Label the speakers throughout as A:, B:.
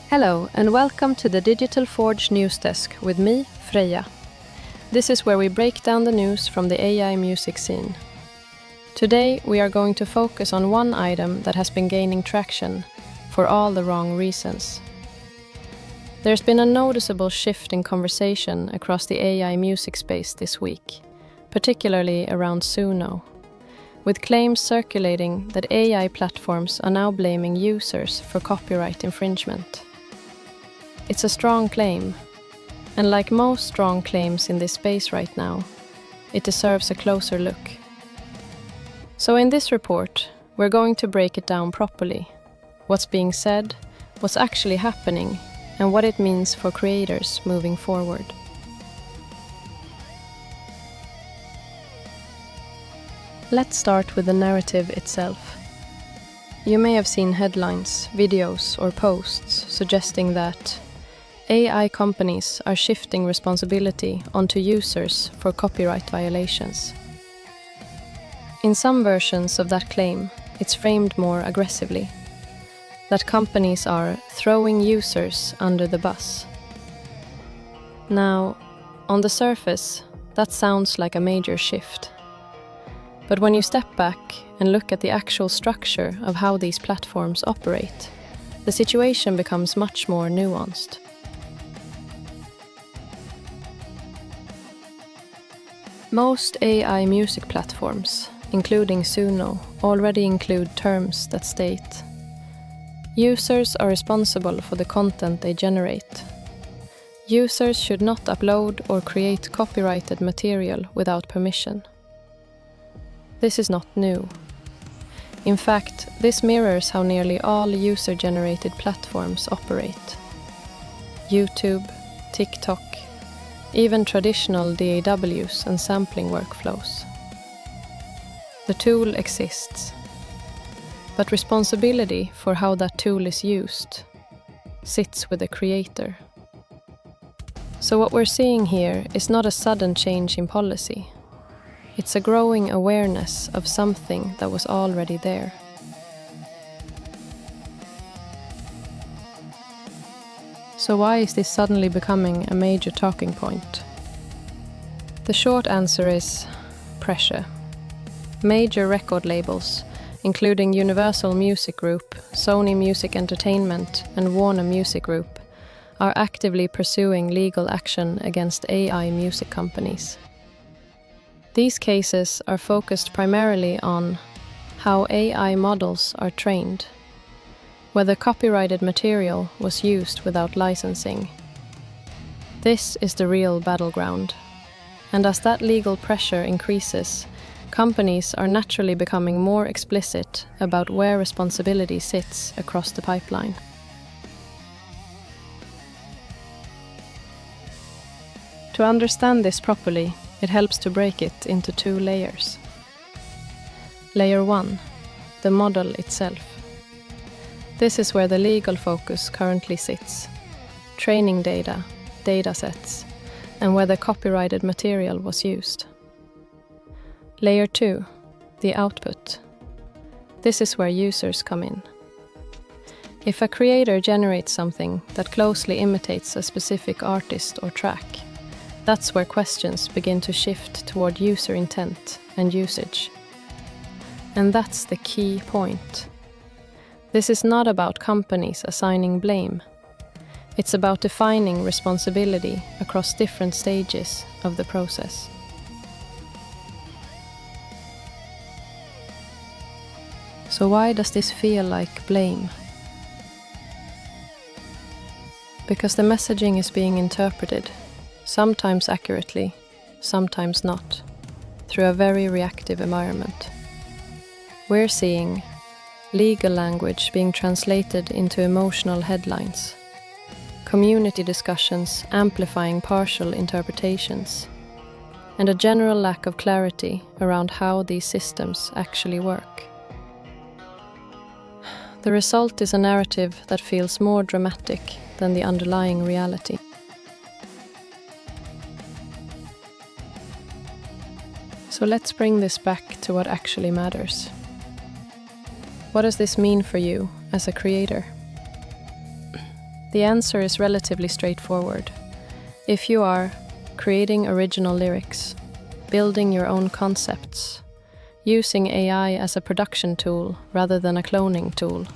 A: Hello and welcome to the Digital Forge News Desk with me, Freya. This is where we break down the news from the AI music scene. Today we are going to focus on one item that has been gaining traction for all the wrong reasons. There's been a noticeable shift in conversation across the AI music space this week, particularly around Suno, with claims circulating that AI platforms are now blaming users for copyright infringement. It's a strong claim, and like most strong claims in this space right now, it deserves a closer look. So in this report, we're going to break it down properly. What's being said, what's actually happening, and what it means for creators moving forward. Let's start with the narrative itself. You may have seen headlines, videos, or posts suggesting that AI companies are shifting responsibility onto users for copyright violations. In some versions of that claim, it's framed more aggressively, that companies are throwing users under the bus. Now, on the surface, that sounds like a major shift. But when you step back and look at the actual structure of how these platforms operate, the situation becomes much more nuanced. Most AI music platforms, including Suno, already include terms that state users are responsible for the content they generate. Users should not upload or create copyrighted material without permission. This is not new. In fact, this mirrors how nearly all user-generated platforms operate. YouTube, TikTok, even traditional DAWs and sampling workflows. The tool exists, but responsibility for how that tool is used sits with the creator. So what we're seeing here is not a sudden change in policy. It's a growing awareness of something that was already there. So why is this suddenly becoming a major talking point? The short answer is pressure. Major record labels, including Universal Music Group, Sony Music Entertainment, and Warner Music Group, are actively pursuing legal action against AI music companies. These cases are focused primarily on how AI models are trained, whether copyrighted material was used without licensing. This is the real battleground, and as that legal pressure increases, companies are naturally becoming more explicit about where responsibility sits across the pipeline. To understand this properly, it helps to break it into two layers. Layer 1, the model itself. This is where the legal focus currently sits: training data, datasets, and whether copyrighted material was used. Layer 2, the output. This is where users come in. If a creator generates something that closely imitates a specific artist or track, that's where questions begin to shift toward user intent and usage. And that's the key point. This is not about companies assigning blame. It's about defining responsibility across different stages of the process. So why does this feel like blame? Because the messaging is being interpreted, sometimes accurately, sometimes not, through a very reactive environment. We're seeing legal language being translated into emotional headlines, community discussions amplifying partial interpretations, and a general lack of clarity around how these systems actually work. The result is a narrative that feels more dramatic than the underlying reality. So let's bring this back to what actually matters. What does this mean for you as a creator? The answer is relatively straightforward. If you are creating original lyrics, building your own concepts, using AI as a production tool rather than a cloning tool,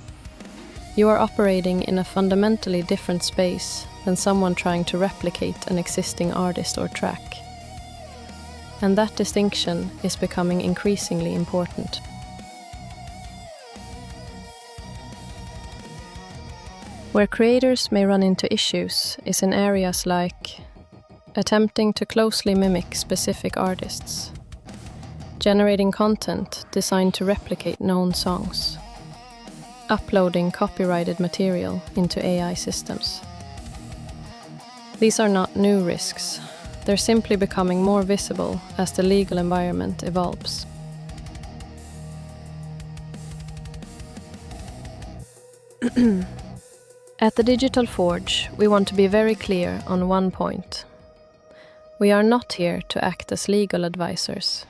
A: you are operating in a fundamentally different space than someone trying to replicate an existing artist or track. And that distinction is becoming increasingly important. Where creators may run into issues is in areas like attempting to closely mimic specific artists, generating content designed to replicate known songs, uploading copyrighted material into AI systems. These are not new risks. They're simply becoming more visible as the legal environment evolves. At the Digital Forge, we want to be very clear on one point. We are not here to act as legal advisors,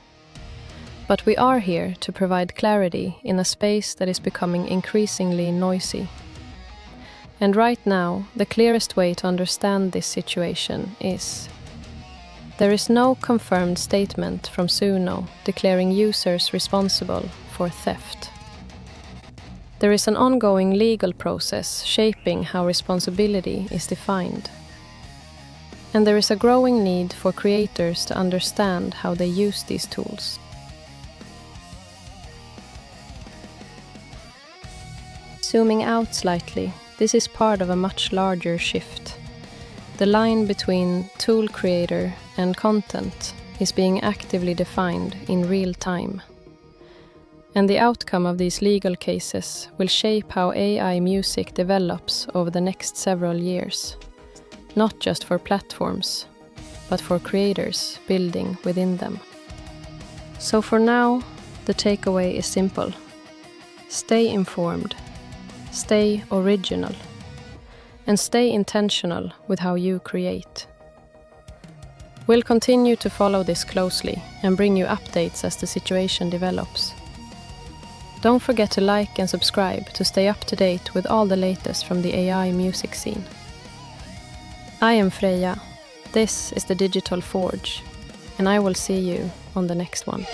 A: but we are here to provide clarity in a space that is becoming increasingly noisy. And right now, the clearest way to understand this situation is: there is no confirmed statement from Suno declaring users responsible for theft. There is an ongoing legal process shaping how responsibility is defined. And there is a growing need for creators to understand how they use these tools. Zooming out slightly, this is part of a much larger shift. The line between tool creator and content is being actively defined in real time. And the outcome of these legal cases will shape how AI music develops over the next several years, not just for platforms, but for creators building within them. So for now, the takeaway is simple. Stay informed, stay original, and stay intentional with how you create. We'll continue to follow this closely and bring you updates as the situation develops. Don't forget to like and subscribe to stay up to date with all the latest from the AI music scene. I am Freya, this is the Digital Forge, and I will see you on the next one.